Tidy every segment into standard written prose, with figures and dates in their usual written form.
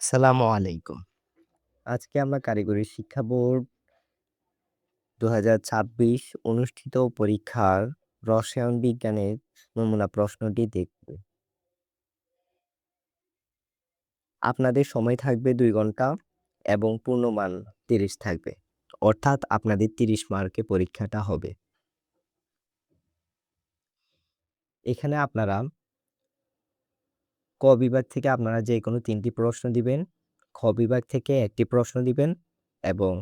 আসসালামু আলাইকুম। আজকে আমরা কারিগরি শিক্ষা বোর্ড ২০২৬ অনুষ্ঠিত পরীক্ষার রসায়ন বিজ্ঞানের নমুনা প্রশ্নটি দেখব। আপনাদের সময় থাকবে ২ ঘন্টা এবং পূর্ণমান ৩০ থাকবে। অর্থাৎ আপনাদের ৩০ মার্কে পরীক্ষাটা হবে। এখানে আপনারা ক বিভাগ থেকে আপনারা যেকোনো ৩ টি প্রশ্ন দিবেন, খ বিভাগ থেকে ১ টি প্রশ্ন দিবেন এবং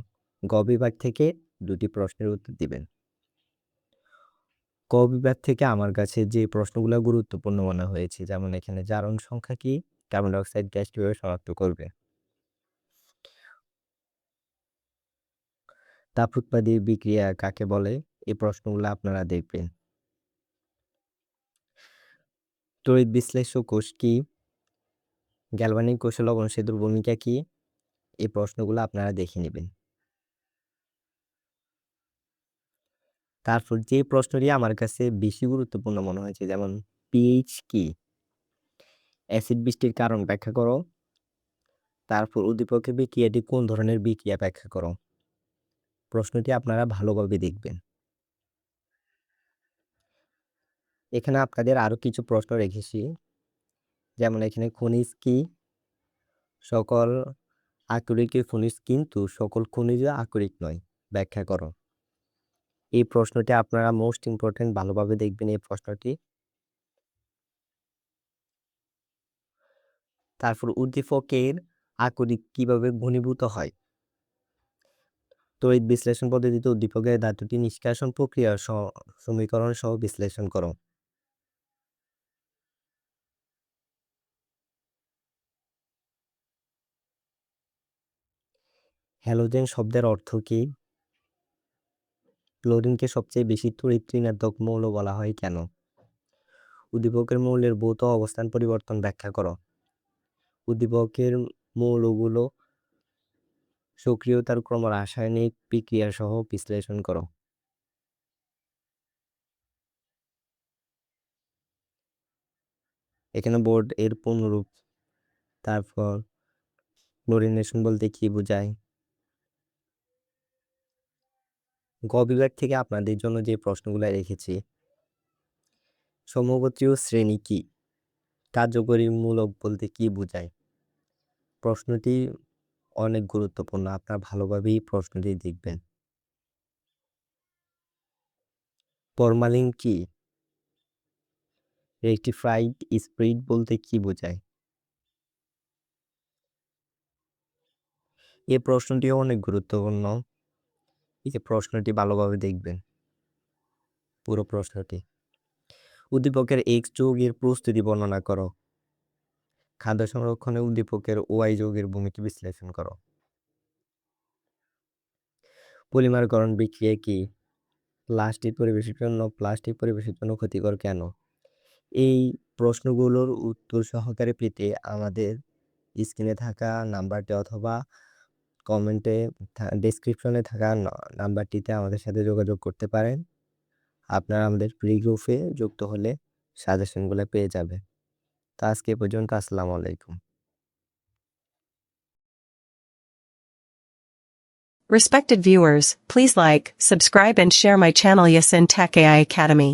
গ বিভাগ থেকে ২ টি প্রশ্নের উত্তর দিবেন। ক বিভাগ থেকে আমার কাছে যে প্রশ্নগুলো গুরুত্বপূর্ণ মনে হয়েছে, যেমন এখানে জারণ সংখ্যা কি, কার্বন ডাই অক্সাইড গ্যাস কিভাবে শনাক্ত করবে, তাপ উৎপাদী বিক্রিয়া কাকে বলে, এই প্রশ্নগুলো আপনারা দেখবেন। তড়িৎ বিশ্লেষ্য কোষ কি, গ্যালভানিক কোষে লবণ সেতুর ভূমিকা কি, এই প্রশ্নগুলো আপনারা দেখে নেবেন। তারপর যে প্রশ্নটি আমার কাছে বেশি গুরুত্বপূর্ণ মনে হয়েছে, যেমন পিএইচ কি, অ্যাসিড বৃষ্টির কারণ ব্যাখ্যা করো, তারপর উদ্দীপকের বিক্রিয়াটি কোন ধরনের বিক্রিয়া ব্যাখ্যা করো। প্রশ্নটি আপনারা ভালোভাবে দেখবেন। এখানে আপনাদের আরো কিছু প্রশ্ন রেখেছি, যেমন এখানে খনিজ কি, সকল আকরিকের খনিজ কিন্তু সকল খনিজ আকরিক নয়, ব্যাখ্যা করো। এই প্রশ্নটি আপনারা মোস্ট ইম্পর্টেন্ট, ভালোভাবে দেখবেন এই প্রশ্নটি। তারপর উদ্দীপকের আকরিক কিভাবে ঘনীভূত হয়, তড়িৎ বিশ্লেষণ পদ্ধতিতে উদ্দীপকের ধাতুটি নিষ্কাশন প্রক্রিয়া সমীকরণ সহ বিশ্লেষণ করো। হ্যালোজেন শব্দের অর্থ কি, ক্লোরিনকে সবচেয়ে বেশি তড়িৎ ঋণাত্মক মৌল বলা হয় কেন, উদ্দীপকের মৌলের ভৌত অবস্থান পরিবর্তন ব্যাখ্যা করো। উদ্দীপকের মৌলগুলো সক্রিয়তার ক্রম রাসায়নিক বিক্রিয়া সহ বিশ্লেষণ করো। এখানে বোর্ড এর পূর্ণরূপ, তারপর ক্লোরিনেশন বলতে কি বোঝায়। গ বিভাগ থেকে আপনাদের জন্য যে প্রশ্নগুলো রেখেছি, সমগোত্রীয় শ্রেণী কি, কার্যকরী মূলক বলতে কি বোঝায়। প্রশ্নটি অনেক গুরুত্বপূর্ণ, আপনারা ভালোভাবেই প্রশ্নটি দেখবেন। ফরমালিন কি, রেকটিফাইড স্পিরিট বলতে কি বোঝায়। এই প্রশ্নটিও অনেক গুরুত্বপূর্ণ, এই যে প্রশ্নটি ভালোভাবে দেখবেন পুরো প্রশ্নটি। উদ্দীপকের এক্স যৌগের প্রস্তুতি বর্ণনা করো, খাদ্য সংরক্ষণে উদ্দীপকের ওয়াই যৌগের ভূমিকা বিশ্লেষণ করো। পলিমারকরণ বিক্রিয়া কি, প্লাস্টিক পরিবেশের জন্য ক্ষতিকর কেন। এই প্রশ্নগুলোর উত্তর সহকারে পেতে আমাদের স্ক্রিনে থাকা নাম্বারটি অথবা কমেন্টে ডেসক্রিপশনে থাকা নাম্বারটিতে আমাদের সাথে যোগাযোগ করতে পারেন। আপনারা আমাদের ফ্রি গ্রুপে যুক্ত হলে সাজেশনগুলো পেয়ে যাবে। তো আজকে এ পর্যন্ত, আসসালামু আলাইকুম। Respected viewers, please like, subscribe and share my channel Yasin Tech AI Academy.